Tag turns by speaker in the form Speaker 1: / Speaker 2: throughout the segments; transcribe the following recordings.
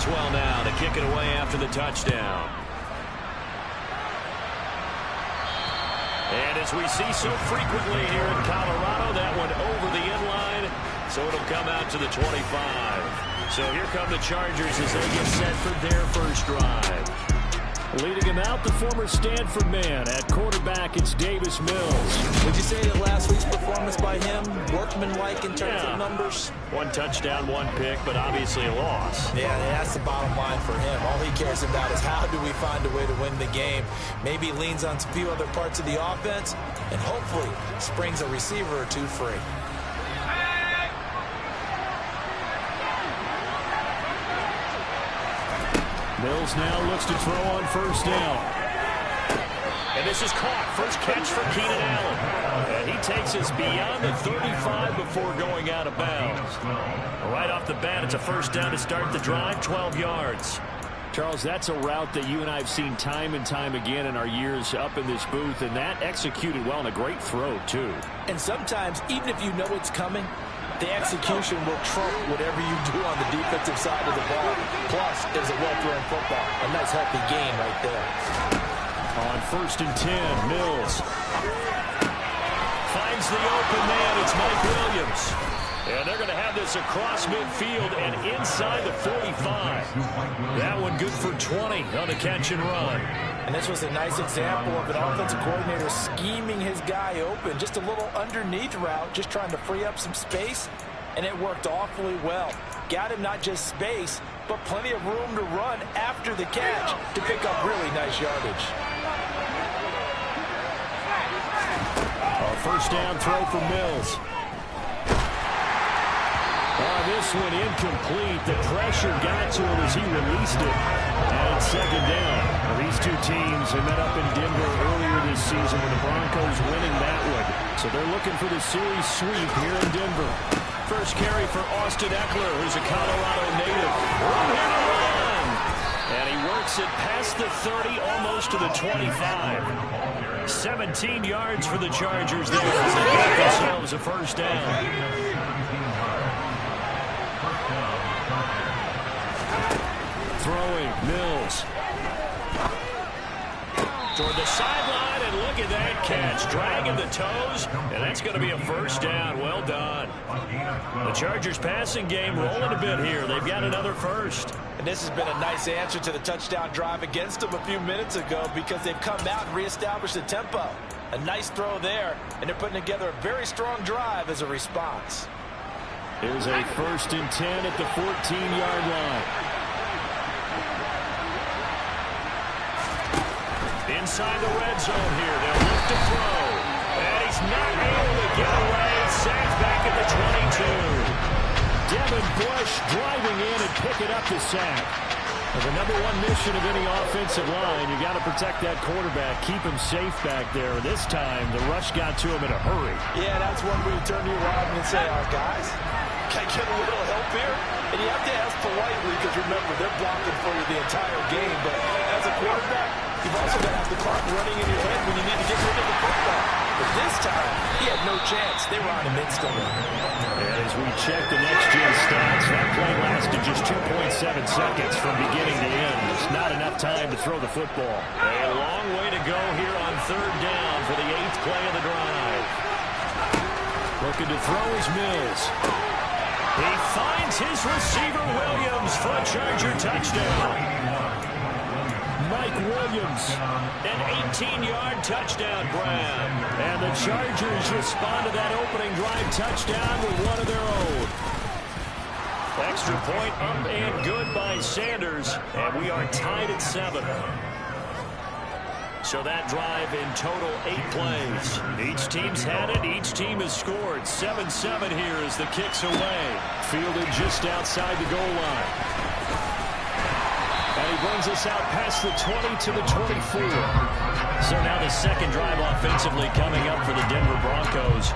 Speaker 1: Maxwell now to kick it away after the touchdown. And as we see so frequently here in Colorado, that one over the end line, so it'll come out to the 25. So here come the Chargers as they get set for their first drive.
Speaker 2: Leading him out, the former Stanford man. At quarterback, it's Davis Mills.
Speaker 3: Would you say that last week's performance by him, workmanlike in terms of numbers?
Speaker 1: One touchdown, one pick, but obviously a loss.
Speaker 3: Yeah, that's the bottom line for him. All he cares about is how do we find a way to win the game. Maybe leans on a few other parts of the offense, and hopefully springs a receiver or two free.
Speaker 2: Mills now looks to throw on first down.
Speaker 1: And this is caught. First catch for Keenan Allen. And he takes us beyond the 35 before going out of bounds. Right off the bat, it's a first down to start the drive, 12 yards.
Speaker 2: Charles, that's a route that you and I have seen time and time again in our years up in this booth, and that executed well and a great throw, too.
Speaker 3: And sometimes, even if you know it's coming, the execution will trump whatever you do on the defensive side of the ball. Plus, it's a well-thrown football. A nice, healthy game right there.
Speaker 2: On first and 10, Mills
Speaker 1: finds the open man. It's Mike Williams. And they're going to have this across midfield and inside the 45. That one good for 20 on the catch and run.
Speaker 3: And this was a nice example of an offensive coordinator scheming his guy open. Just a little underneath route, just trying to free up some space. And it worked awfully well. Got him not just space, but plenty of room to run after the catch to pick up really nice yardage.
Speaker 2: First down throw for Mills. This one incomplete. The pressure got to him as he released it. And it's second down. Now, these two teams have met up in Denver earlier this season with the Broncos winning that one. So they're looking for the series sweep here in Denver.
Speaker 1: First carry for Austin Eckler, who's a Colorado native. Room here to run. And he works it past the 30, almost to the 25. 17 yards for the Chargers there as they get themselves a first down.
Speaker 2: Throwing, Mills.
Speaker 1: Toward the sideline, and look at that catch. Dragging the toes, and that's going to be a first down. Well done. The Chargers passing game rolling a bit here. They've got another first.
Speaker 3: And this has been a nice answer to the touchdown drive against them a few minutes ago because they've come out and reestablished the tempo. A nice throw there, and they're putting together a very strong drive as a response.
Speaker 2: Here's a first and 10 at the 14-yard line.
Speaker 1: Inside the red zone here. They'll look to throw. And he's not able to get away. Sacked back at the 22.
Speaker 2: Devin Bush driving in and picking up the sack. Well, the number one mission of any offensive line, you got to protect that quarterback, keep him safe back there. This time, the rush got to him in a hurry.
Speaker 3: Yeah, that's one where you turn to your lineman and say, guys, can I get a little help here? And you have to ask politely because, remember, they're blocking for you the entire game. But as a quarterback, you've also got to have the clock running in your head when you need to get rid of the football. But this time, he had no chance. They were on him instantly.
Speaker 2: And as we check the next-gen stats, that play lasted just 2.7 seconds from beginning to end. It's not enough time to throw the football.
Speaker 1: A long way to go here on third down for the 8th play of the drive.
Speaker 2: Looking to throw is Mills.
Speaker 1: He finds his receiver, Williams, for a Charger touchdown.
Speaker 2: Mike Williams.
Speaker 1: An 18-yard touchdown grab.
Speaker 2: And the Chargers respond to that opening drive touchdown with one of their own.
Speaker 1: Extra point up and good by Sanders. And we are tied at 7. So that drive in total 8 plays. Each team's had it. Each team has scored. 7-7 here as the kick's away.
Speaker 2: Fielded just outside the goal line. And he brings us out past the 20 to the 24.
Speaker 1: So now the second drive offensively coming up for the Denver Broncos.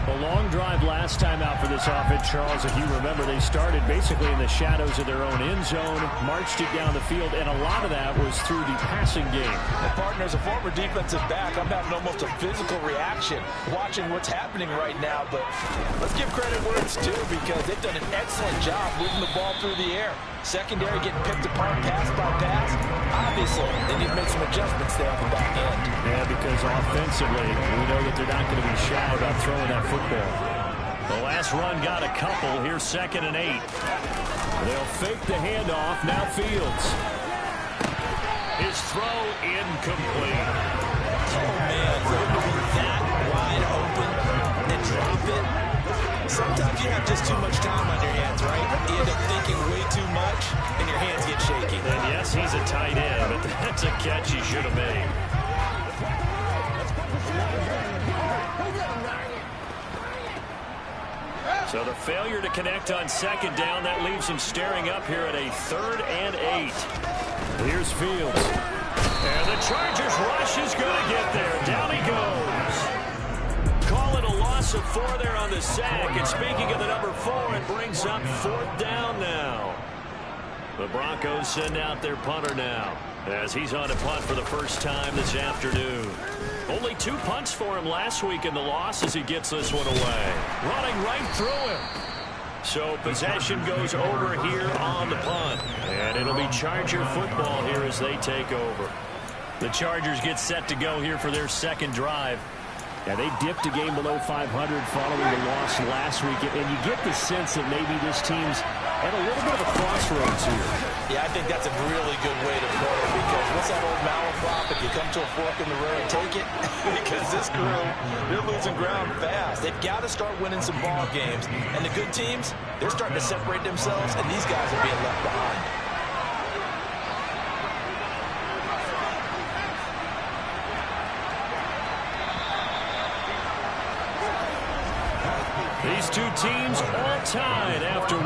Speaker 2: A long drive last time out for this offense, Charles. If you remember, they started basically in the shadows of their own end zone, marched it down the field, and a lot of that was through the passing game.
Speaker 3: Well, partner, as a former defensive back, I'm having almost a physical reaction watching what's happening right now. But let's give credit where it's due, because they've done an excellent job moving the ball through the air. Secondary getting picked apart pass by pass. Obviously, they need to make some adjustments there on the back end.
Speaker 2: Yeah, because offensively, we know that they're not going to be shy about throwing that football.
Speaker 1: The last run got a couple. Here's 2nd and 8.
Speaker 2: They'll fake the handoff. Now Fields.
Speaker 1: His throw incomplete.
Speaker 3: Oh, man, for him to be that wide open and drop it. Sometimes you have just too much time on your hands, right? You end up thinking way too much, and your hands get shaky.
Speaker 1: And yes, he's a tight end, but that's a catch he should have made. So the failure to connect on 2nd down, that leaves him staring up here at a 3rd and 8.
Speaker 2: Here's Fields.
Speaker 1: And the Chargers rush is going to get there. Down he goes. Call it a loss of 4 there on the sack. And speaking of the number 4, it brings up 4th down now. The Broncos send out their punter now, as he's on to punt for the first time this afternoon. Only 2 punts for him last week in the loss as he gets this one away. Running right through him. So possession goes over here on the punt. And it'll be Charger football here as they take over. The Chargers get set to go here for their 2nd drive.
Speaker 2: Yeah, they dipped a game below 500 following the loss last week. And you get the sense that maybe this team's at a little bit of a crossroads here.
Speaker 3: Yeah, I think that's a really good way to put it, because what's that old malaprop? If you come to a fork in the road, take it. Because this crew, they're losing ground fast. They've got to start winning some ball games. And the good teams, they're starting to separate themselves, and these guys are being left behind.
Speaker 1: These 2 teams all tied after 1.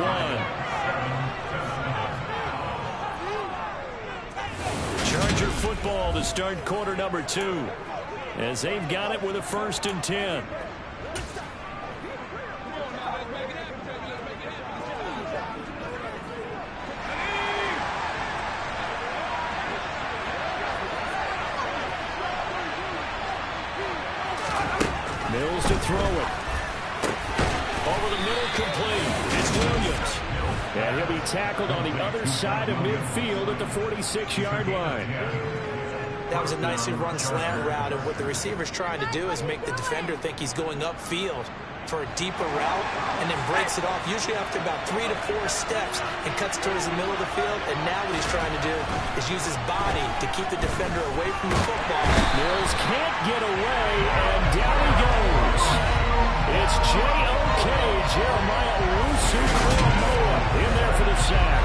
Speaker 1: Charger football to start quarter number 2, as they've got it with a 1st and 10.
Speaker 2: Mills to throw it.
Speaker 1: Over the middle, complete. It's Williams.
Speaker 2: And he'll be tackled on the other side of midfield at the 46-yard line.
Speaker 4: That was a nicely run slant route, and what the receiver's trying to do is make the defender think he's going upfield for a deeper route, and then breaks it off, usually after about 3 to 4 steps, and cuts towards the middle of the field. And now what he's trying to do is use his body to keep the defender away from the football.
Speaker 2: Mills can't get away, and down he goes. It's J.O.K. Jeremiah Owusu-Koramoah in there for the sack.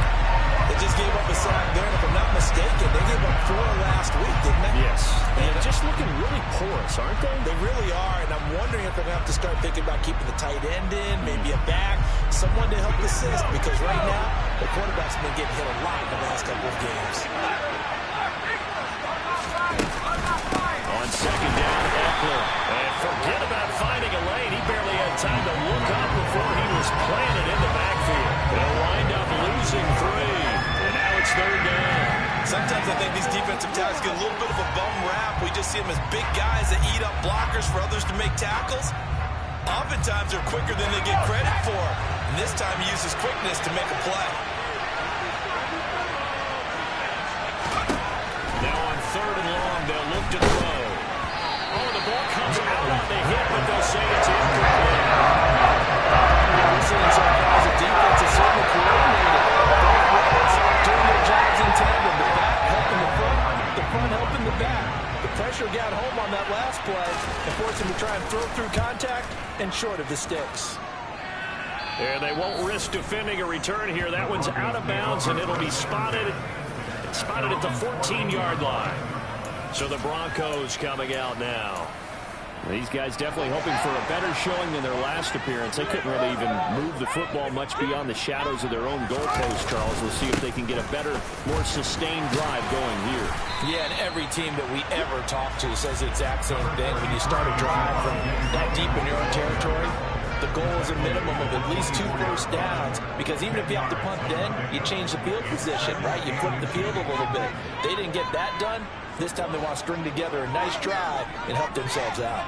Speaker 3: They just gave up a sack there, and if I'm not mistaken, they gave up 4 last week, didn't they?
Speaker 2: Yes. And just looking really porous, aren't they?
Speaker 3: They really are, and I'm wondering if they're going to have to start thinking about keeping the tight end in, maybe a back, someone to help assist, because right now, the quarterback's been getting hit a lot in the last couple of games.
Speaker 1: On 2nd down, Eckler. And forget about finding a lane. He barely had time to look up before he was planted in the backfield. They'll wind up losing 3. And now it's 3rd down.
Speaker 3: Sometimes I think these defensive tackles get a little bit of a bum rap. We just see them as big guys that eat up blockers for others to make tackles. Oftentimes they're quicker than they get credit for. And this time he uses quickness to make a play.
Speaker 1: Now on 3rd and long, they'll look to throw. Oh, the ball comes out on the hit, but they'll say it's incomplete.
Speaker 3: We're seeing so far as the defense is certainly coordinated. Both ways doing their jobs in tandem. The back helping the front helping the back. The pressure got home on that last play and forced him to try and throw through contact and short of the sticks.
Speaker 1: And they won't risk defending a return here. That one's out of bounds, and it'll be spotted at the 14-yard line. So the Broncos coming out now.
Speaker 2: These guys definitely hoping for a better showing than their last appearance. They couldn't really even move the football much beyond the shadows of their own goalpost, Charles. We'll see if they can get a better, more sustained drive going here.
Speaker 4: Yeah, and every team that we ever talk to says the exact same thing. When you start a drive from that deep in your own territory, the goal is a minimum of at least 2 first downs, because even if you have to punt then, you change the field position, right? You flip the field a little bit. They didn't get that done. This time they want to string together a nice drive and help themselves out.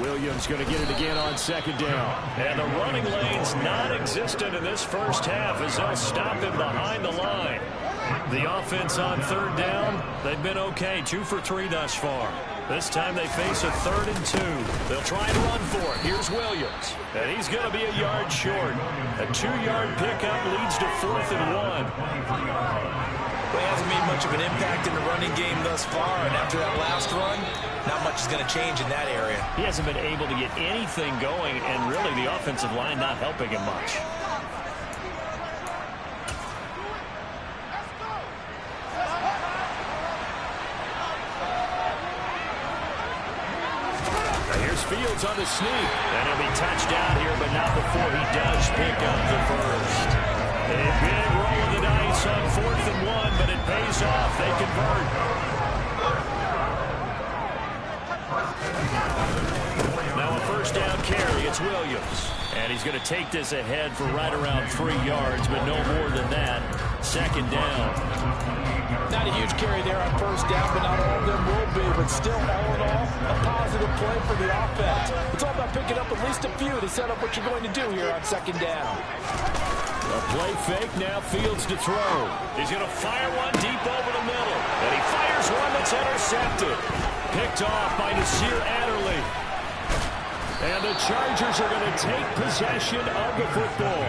Speaker 2: Williams going to get it again on second down.
Speaker 1: And the running lane's non-existent in this first half as they'll stop him behind the line. The offense on third down, they've been okay, 2 for 3 thus far. This time they face a 3rd and 2. They'll try and run for it. Here's Williams. And he's going to be a yard short. A 2-yard pickup leads to 4th and 1.
Speaker 4: Well, he hasn't made much of an impact in the running game thus far, and after that last run, not much is going to change in that area.
Speaker 1: He hasn't been able to get anything going, and really the offensive line not helping him much.
Speaker 2: Fields on the sneak.
Speaker 1: And he'll be touched down here, but not before he does pick up the first. A big roll of the dice on 4th and 1, but it pays off. They convert. Now a first down carry. It's Williams. And he's going to take this ahead for right around 3 yards, but no more than that. 2nd down.
Speaker 4: Not a huge carry there on first down, but not all of them will be. But still, all in all, a positive play for the offense. It's all about picking up at least a few to set up what you're going to do here on 2nd down.
Speaker 2: A play fake, now Fields to throw.
Speaker 1: He's going to fire one deep over the middle. And he fires one that's intercepted. Picked off by Nasir Adderley.
Speaker 2: And the Chargers are going to take possession of the football.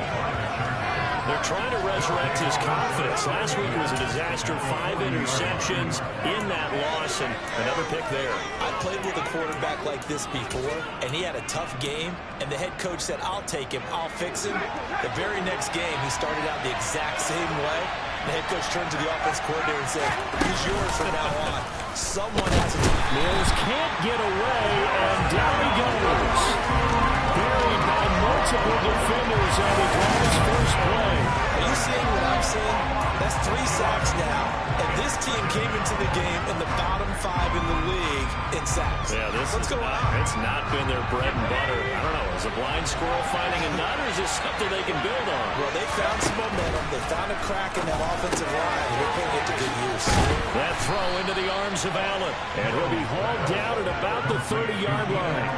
Speaker 1: They're trying to resurrect his confidence. Last week was a disaster. 5 interceptions in that loss, and another pick there.
Speaker 4: I played with a quarterback like this before, and he had a tough game, and the head coach said, I'll take him, I'll fix him. The very next game, he started out the exact same way. The head coach turned to the offense coordinator and said, he's yours from now on. Someone has to...
Speaker 2: Mills can't get away, and down he goes. Buried by multiple defenders on the Browns' first play.
Speaker 4: Are you seeing what I'm seeing? That's 3 sacks now, and this team came into the game in the bottom 5 in the league in sacks.
Speaker 1: Yeah,
Speaker 4: What's going on?
Speaker 1: It's not been their bread and butter. I don't know. Is a blind squirrel finding a nut, or is this something they can build on?
Speaker 4: Well, they found some momentum. They found a crack in that offensive line, and they're putting it to good use.
Speaker 1: That throw into the arms of Allen.
Speaker 2: And he'll be hauled down at about the 30-yard line.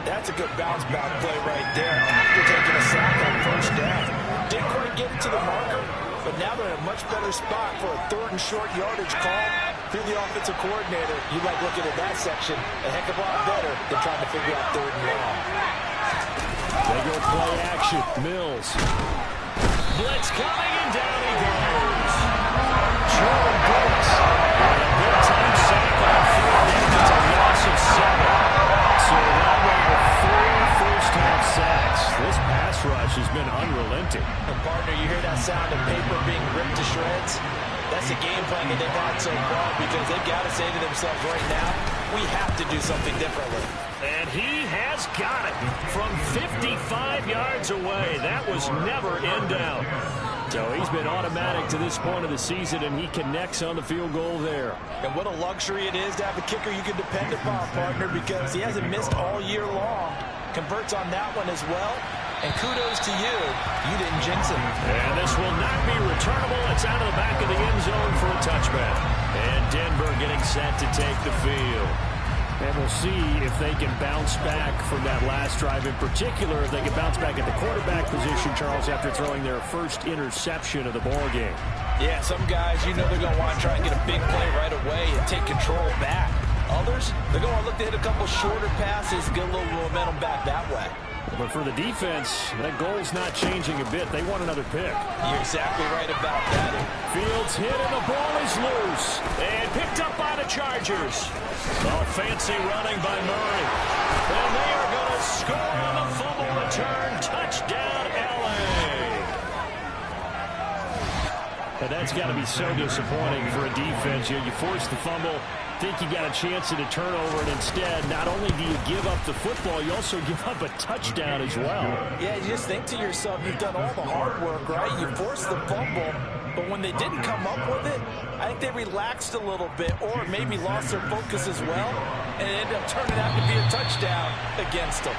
Speaker 4: That's a good bounce-back play right there after taking a sack on first down. Didn't quite get it to the marker, but now they're in a much better spot for a 3rd and short yardage call through the offensive coordinator. You like looking at that section a heck of a lot better than trying to figure out 3rd and long.
Speaker 2: They go play action. Mills.
Speaker 1: Blitz coming, and down he goes. Jordan Brooks. And a big-time sack on 4th down. It's a loss of 7. So that one with 4 first-half sacks. This pass rush has been unrelenting.
Speaker 4: And partner, you hear that sound of paper being ripped to shreds? That's a game plan that they've had so far, because they've got to say to themselves right now, we have to do something differently.
Speaker 1: And he has got it from 55 yards away. That was never in doubt.
Speaker 2: So he's been automatic to this point of the season, and he connects on the field goal there.
Speaker 4: And what a luxury it is to have a kicker you can depend upon, partner, because he hasn't missed all year long. Converts on that one as well. And kudos to you. You didn't jinx him.
Speaker 1: And this will not be returnable. It's out of the back of the end zone for a touchback. And Denver getting set to take the field.
Speaker 2: And we'll see if they can bounce back from that last drive. In particular, if they can bounce back at the quarterback position, Charles, after throwing their first interception of the ballgame.
Speaker 4: Yeah, some guys, you know they're going to want to try and get a big play right away and take control back. Others, they're going to look to hit a couple shorter passes, get a little momentum back that way.
Speaker 2: But for the defense, that goal's not changing a bit. They want another pick.
Speaker 4: You're exactly right about that.
Speaker 2: Fields hit, and the ball is loose.
Speaker 1: And picked up by the Chargers. Oh, fancy running by Murray. And they are going to score on the fumble return. Touchdown, L.A.
Speaker 2: And that's got to be so disappointing for a defense. You force the fumble, think you got a chance at a turnover, and instead, not only do you give up the football, you also give up a touchdown as well.
Speaker 4: Yeah, you just think to yourself, you've done all the hard work, right? You forced the fumble, but when they didn't come up with it, I think they relaxed a little bit or maybe lost their focus as well.
Speaker 3: and it ended up turning out to be a touchdown against them.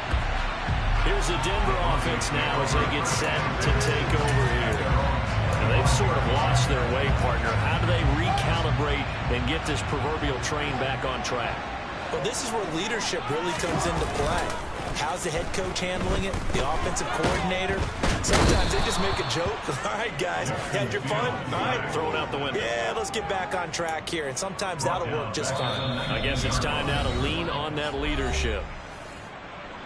Speaker 1: Here's the Denver offense now as they get set to take over here. Now they've sort of lost their way, partner. How do they recalibrate and get this proverbial train back on track?
Speaker 4: Well, this is where leadership really comes into play. How's the head coach handling it? The offensive coordinator? Sometimes they just make a joke. All right, guys, had your fun? All right,
Speaker 1: throw it out the window.
Speaker 4: Yeah, let's get back on track here. And sometimes that'll work just fine.
Speaker 1: I guess it's time now to lean on that leadership.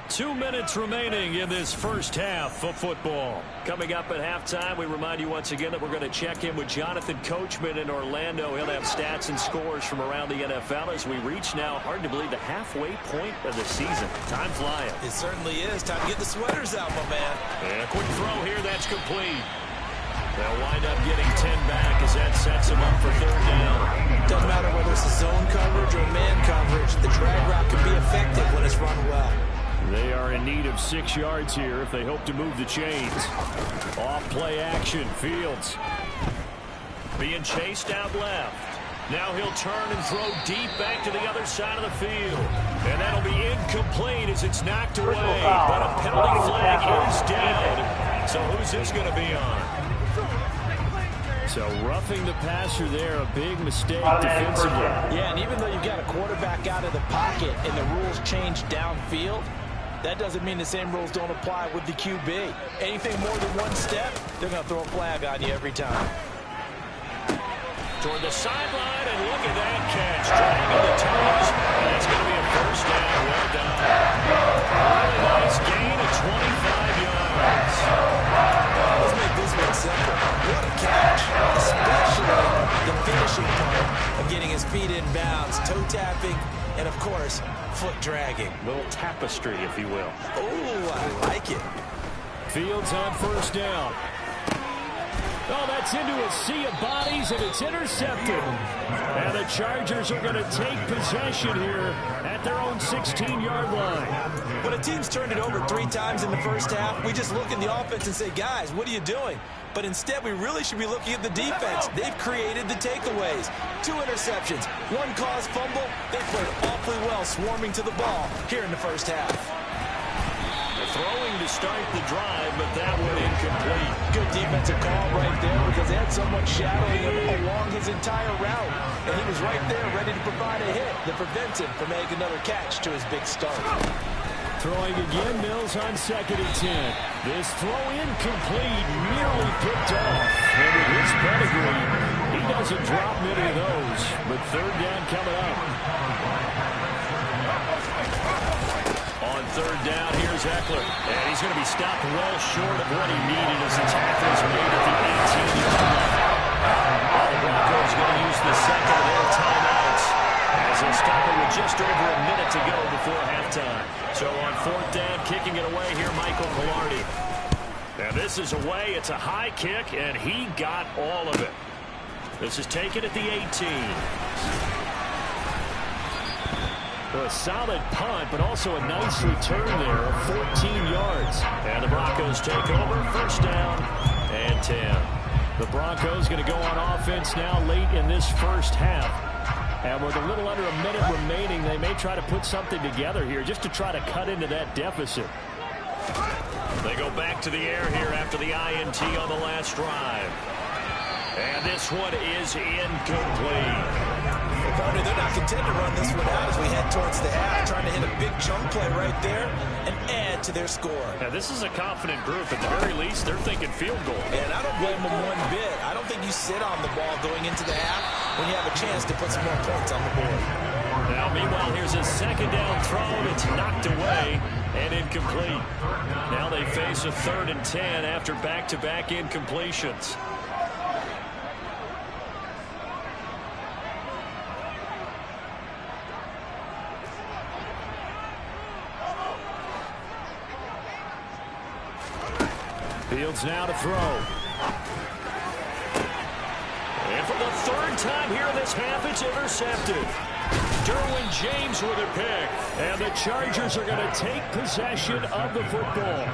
Speaker 1: 2 minutes remaining in this first half of football. Coming up at halftime, we remind you once again that we're going to check in with Jonathan Coachman in Orlando. He'll have stats and scores from around the NFL as we reach now, hard to believe, the halfway point of the season. Time flying.
Speaker 4: It certainly is. Time to get the sweaters out, my man.
Speaker 1: And a quick throw here. That's complete. They'll wind up getting 10 back as that sets them up for third down.
Speaker 4: Doesn't matter whether it's a zone coverage or man coverage. The drag route can be effective when it's run well.
Speaker 2: They are in need of 6 yards here if they hope to move the chains. Off play action. Fields
Speaker 1: being chased out left. Now he'll turn and throw deep back to the other side of the field. And that'll be incomplete as it's knocked away. But a penalty flag is down. So who's this going to be on?
Speaker 2: So roughing the passer there, a big mistake defensively.
Speaker 4: Yeah, and even though you've got a quarterback out of the pocket and the rules change downfield, that doesn't mean the same rules don't apply with the QB. Anything more than one step, they're going to throw a flag on you every time.
Speaker 1: Toward the sideline, and look at that catch. Dragging the toes, and it's going to be a first down. Well done. Really nice gain of 25 yards.
Speaker 4: Let's make this one simple. What a catch, especially the finishing part of getting his feet in bounds, toe tapping, and of course, foot dragging.
Speaker 1: Little tapestry, if you will.
Speaker 4: Oh, I like it.
Speaker 2: Fields on first down. Oh, that's into a sea of bodies, and it's intercepted. And the Chargers are going to take possession here at their own 16-yard line.
Speaker 4: When a team's turned it over 3 times in the first half, we just look at the offense and say, guys, what are you doing? But instead, we really should be looking at the defense. They've created the takeaways. 2 interceptions, 1 caused fumble. They played awfully well swarming to the ball here in the first half.
Speaker 1: Throwing to start the drive, but that one incomplete.
Speaker 4: Good defensive call right there because they had someone shadowing him along his entire route. And he was right there ready to provide a hit that prevents him from making another catch to his big start.
Speaker 2: Throwing again, Mills on 2nd and 10. This throw incomplete, nearly picked off. And with his pedigree, he doesn't drop many of those. But third down coming up.
Speaker 1: On third down, here's Eckler. And he's going to be stopped well short of what he needed as the tackle is made at the 18-yard line. The Broncos going to use the second of their timeouts as they stop it with just over a minute to go before halftime. So on fourth down, kicking it away here, Michael Palardy. And this is away. It's a high kick, and he got all of it. This is taken at the 18.
Speaker 2: A solid punt, but also a nice return there of 14 yards.
Speaker 1: And the Broncos take over, first down and 10.
Speaker 2: The Broncos going to go on offense now late in this first half. And with a little under a minute remaining, they may try to put something together here just to try to cut into that deficit.
Speaker 1: They go back to the air here after the INT on the last drive. And this one is incomplete.
Speaker 4: Partner, they're not content to run this one out as we head towards the half, trying to hit a big chunk play right there and add to their score.
Speaker 1: Now, this is a confident group. At the very least, they're thinking field goal.
Speaker 4: And I don't blame them one bit. I don't think you sit on the ball going into the half when you have a chance to put some more points on the board.
Speaker 1: Now, meanwhile, here's a second down throw. It's knocked away and incomplete. Now they face a 3rd and 10 after back-to-back incompletions.
Speaker 2: Fields now to throw.
Speaker 1: And for the 3rd time here in this half, it's intercepted. Derwin James with a pick.
Speaker 2: And the Chargers are going to take possession of the football.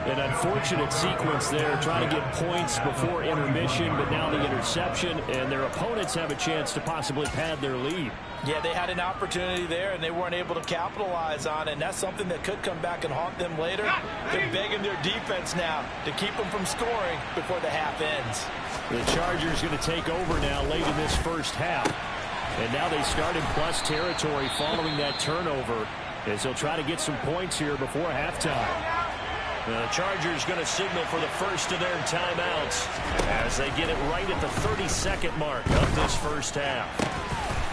Speaker 2: An unfortunate sequence there, trying to get points before intermission, but now the interception, and their opponents have a chance to possibly pad their lead.
Speaker 4: Yeah, they had an opportunity there, and they weren't able to capitalize on it, and that's something that could come back and haunt them later. They're begging their defense now to keep them from scoring before the half ends.
Speaker 2: The Chargers going to take over now late in this first half. And now they start in plus territory following that turnover, as they'll try to get some points here before halftime.
Speaker 1: The Chargers going to signal for the first of their timeouts as they get it right at the 32nd mark of this first half.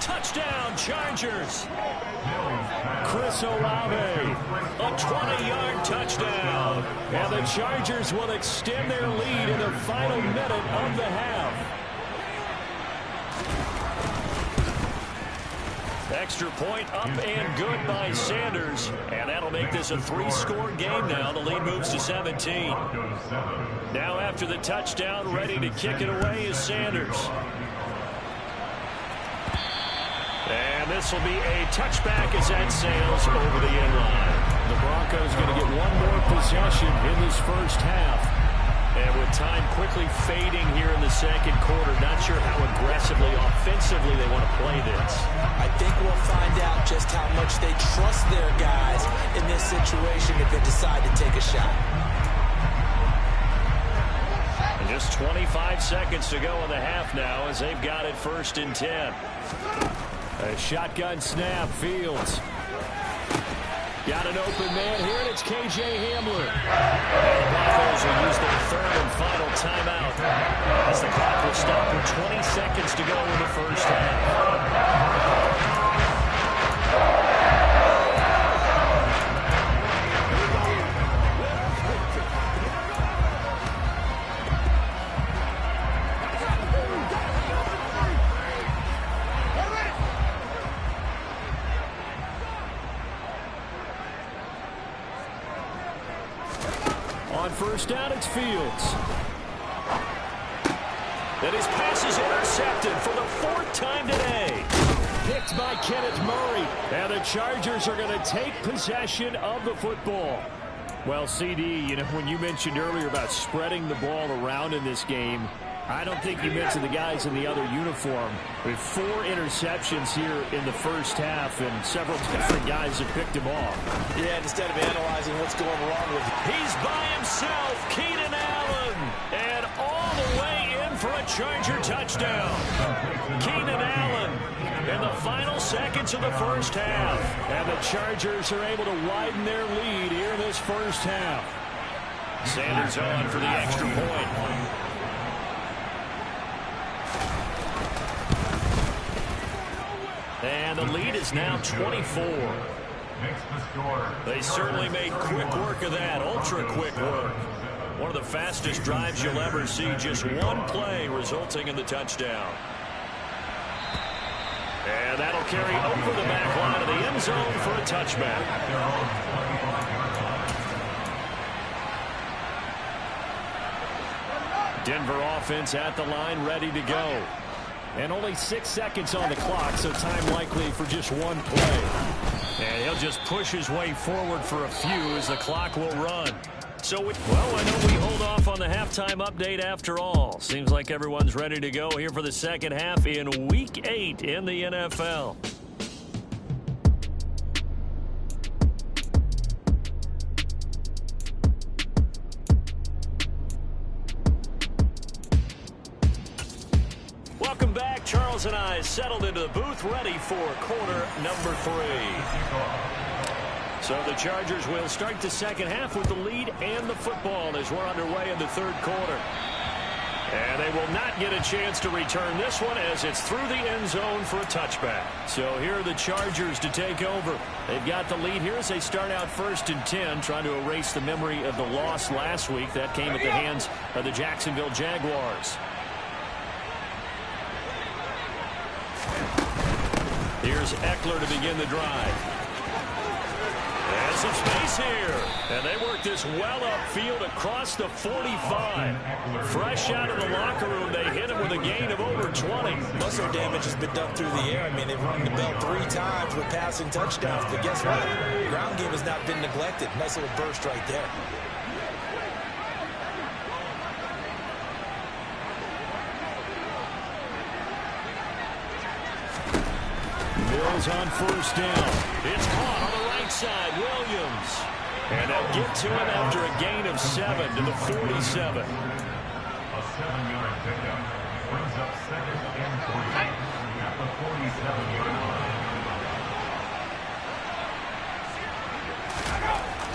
Speaker 1: Touchdown, Chargers.
Speaker 2: Chris Olave,
Speaker 1: a 20-yard touchdown.
Speaker 2: And the Chargers will extend their lead in the final minute of the half.
Speaker 1: Extra point up and good by Sanders. And that'll make this a 3-score game now. The lead moves to 17. Now after the touchdown, ready to kick it away is Sanders. And this will be a touchback as that sails over the end line.
Speaker 2: The Broncos going to get one more possession in this first half.
Speaker 1: And with time quickly fading here in the second quarter, not sure how aggressively, offensively they want to play this.
Speaker 4: I think we'll find out just how much they trust their guys in this situation if they decide to take a shot.
Speaker 1: And just 25 seconds to go in the half now as they've got it 1st and 10.
Speaker 2: A shotgun snap, Fields. Got an open man here, and it's K.J. Hamler.
Speaker 1: And the Broncos will use their 3rd and final timeout as the clock will stop with 20 seconds to go in the first half.
Speaker 2: On first down, it's Fields.
Speaker 1: And his pass is intercepted for the 4th time today.
Speaker 2: Picked by Kenneth Murray. And the Chargers are going to take possession of the football. Well, CD, you know, when you mentioned earlier about spreading the ball around in this game, I don't think you mentioned the guys in the other uniform. With 4 interceptions here in the first half, and several different guys have picked him off.
Speaker 4: Yeah, instead of analyzing what's going wrong with him.
Speaker 1: He's by himself, Keenan Allen. And all the way in for a Charger touchdown. Keenan Allen in the final seconds of the first half.
Speaker 2: And the Chargers are able to widen their lead here in this first half.
Speaker 1: Sanders on for the extra point. And the lead is now 24. They certainly made quick work of that, ultra-quick work. One of the fastest drives you'll ever see, just one play resulting in the touchdown. And that'll carry over the back line of the end zone for a touchback.
Speaker 2: Denver offense at the line, ready to go. And only 6 seconds on the clock, so time likely for just one play.
Speaker 1: And he'll just push his way forward for a few as the clock will run. So, well, I know we hold off on the halftime update after all. Seems like everyone's ready to go here for the second half in Week 8 in the NFL. Welcome back. Charles and I settled into the booth, ready for quarter number 3. So the Chargers will start the second half with the lead and the football as we're underway in the third quarter. And they will not get a chance to return this one as it's through the end zone for a touchback. So here are the Chargers to take over. They've got the lead here as they start out 1st and 10, trying to erase the memory of the loss last week. That came at the hands of the Jacksonville Jaguars. Here's Eckler to begin the drive. And some space here. And they work this well upfield across the 45. Fresh out of the locker room, they hit him with a gain of over 20.
Speaker 4: Muscle damage has been done through the air. I mean, they've rung the bell 3 times with passing touchdowns. But guess what? The ground game has not been neglected. Nice little burst right there.
Speaker 2: Mills on first down.
Speaker 1: It's caught on the right side. Williams. And they'll get to him after a gain of 7 to the 47.
Speaker 5: A 7-yard pickup brings up second and 3 at the 47-yard line.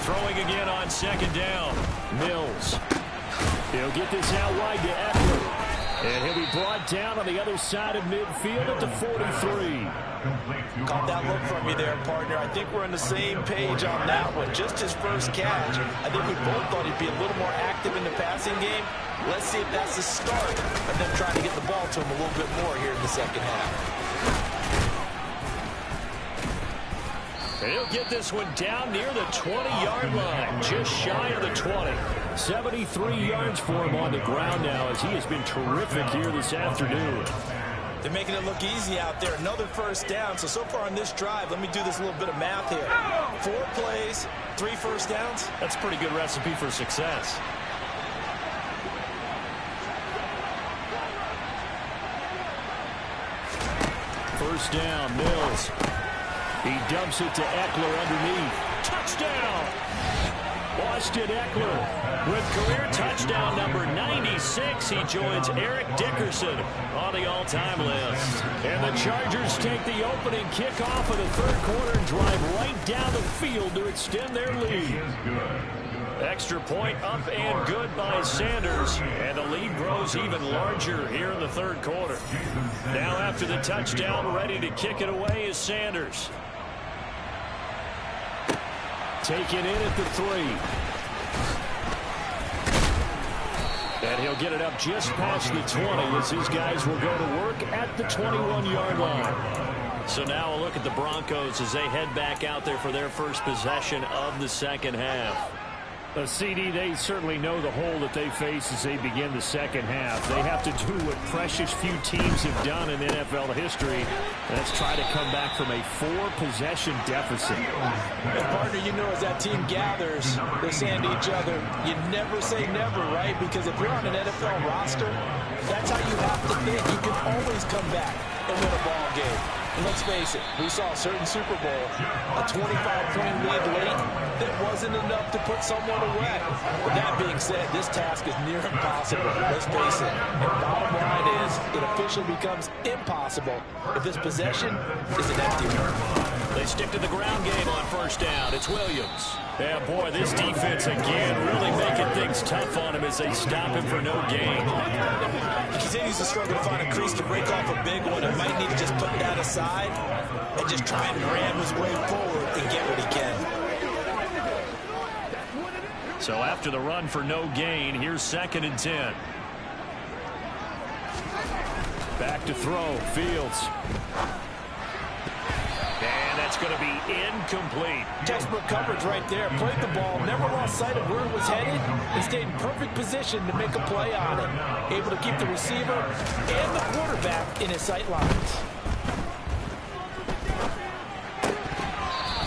Speaker 1: Throwing again on second down.
Speaker 2: Mills. He'll get this out wide to Eckler. And he'll be brought down on the other side of midfield at the 43.
Speaker 3: Caught that look from you there, partner. I think we're on the same page on that one. Just his first catch. I think we both thought he'd be a little more active in the passing game. Let's see if that's the start of them trying to get the ball to him a little bit more here in the second half.
Speaker 1: He'll get this one down near the 20-yard line, just shy of the 20.
Speaker 2: 73 yards for him on the ground now as he has been terrific here this afternoon.
Speaker 3: They're making it look easy out there. Another first down. So far on this drive, let me do this little bit of math here. 4 plays, 3 first downs.
Speaker 1: That's a pretty good recipe for success.
Speaker 2: First down, Mills. He dumps it to Eckler underneath.
Speaker 1: Touchdown! Austin Eckler with career touchdown number 96. He joins Eric Dickerson on the all-time list.
Speaker 2: And the Chargers take the opening kickoff of the third quarter and drive right down the field to extend their lead.
Speaker 1: Extra point up and good by Sanders. And the lead grows even larger here in the third quarter. Now after the touchdown, ready to kick it away is Sanders.
Speaker 2: Taken in at the 3. And he'll get it up just past the 20 as his guys will go to work at the 21-yard line.
Speaker 1: So now a look at the Broncos as they head back out there for their first possession of the second half.
Speaker 2: CD, they certainly know the hole that they face as they begin the second half. They have to do what precious few teams have done in NFL history. That's try to come back from a 4-possession deficit.
Speaker 3: And partner, you know, as that team gathers, they're saying to each other, you never say never, right? Because if you're on an NFL roster, that's how you have to think. You can always come back and win a ball game. And let's face it, we saw a certain Super Bowl, a 25-point lead late that wasn't enough to put someone away. But that being said, this task is near impossible. Let's face it. And bottom line is, it officially becomes impossible if this possession is an empty one.
Speaker 1: They stick to the ground game on first down. It's Williams. Yeah, boy, this defense again really making things tough on him as they stop him for no gain.
Speaker 3: He continues to struggle to find a crease to break off a big one. He might need to just put that aside and just try and ram his way forward and get what he can.
Speaker 1: So after the run for no gain, here's 2nd and 10.
Speaker 2: Back to throw, Fields.
Speaker 1: And that's going to be incomplete.
Speaker 3: Textbook coverage right there. Played the ball, never lost sight of where it was headed, and stayed in perfect position to make a play on it. Able to keep the receiver and the quarterback in his sight lines.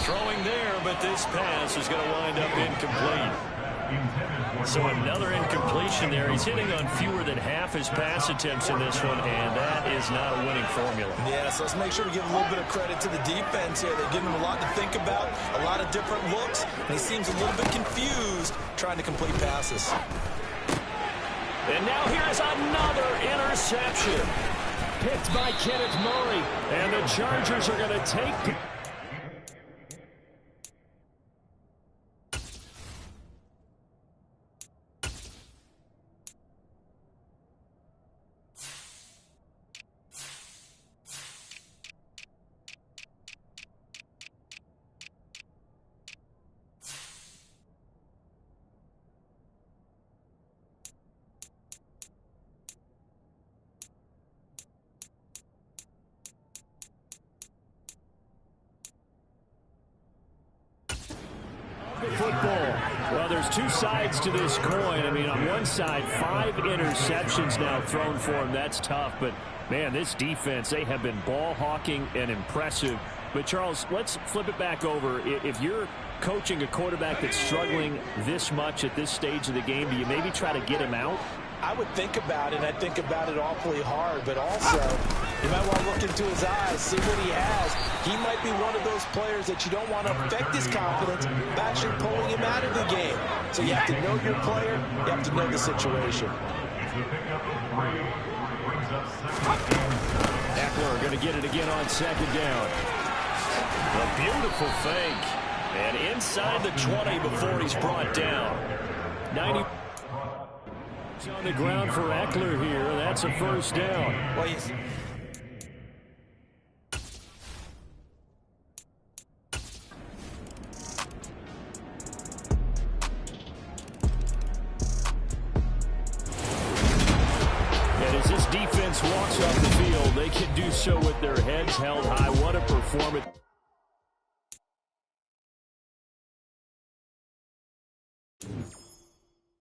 Speaker 1: Throwing there, but this pass is going to wind up incomplete. So another incompletion there. He's hitting on fewer than half his pass attempts in this one, and that is not a winning formula.
Speaker 3: Yeah, so let's make sure we give a little bit of credit to the defense here. They're giving him a lot to think about, a lot of different looks, and he seems a little bit confused trying to complete passes.
Speaker 1: And now here's another interception.
Speaker 2: Picked by Kenneth Murray, and the Chargers are going to take... Football. Well, there's two sides to this coin. I mean, on one side, 5 interceptions now thrown for him. That's tough. But, man, this defense, they have been ball hawking and impressive. But, Charles, let's flip it back over. If you're coaching a quarterback that's struggling this much at this stage of the game, do you maybe try to get him out?
Speaker 3: I would think about it, and I think about it awfully hard, but also You might want to look into his eyes, see what he has. He might be one of those players that you don't want to affect his confidence by actually pulling him out of the game. So you have to know your player. You have to know the situation.
Speaker 2: Ekeler going to get it again on second down.
Speaker 1: A beautiful fake. And inside the 20 before he's brought down. 90
Speaker 2: on the ground for Ekeler here. That's a first down.
Speaker 4: Well, he's...
Speaker 2: And as this defense walks off the field, they can do so with their heads held high. What a performance.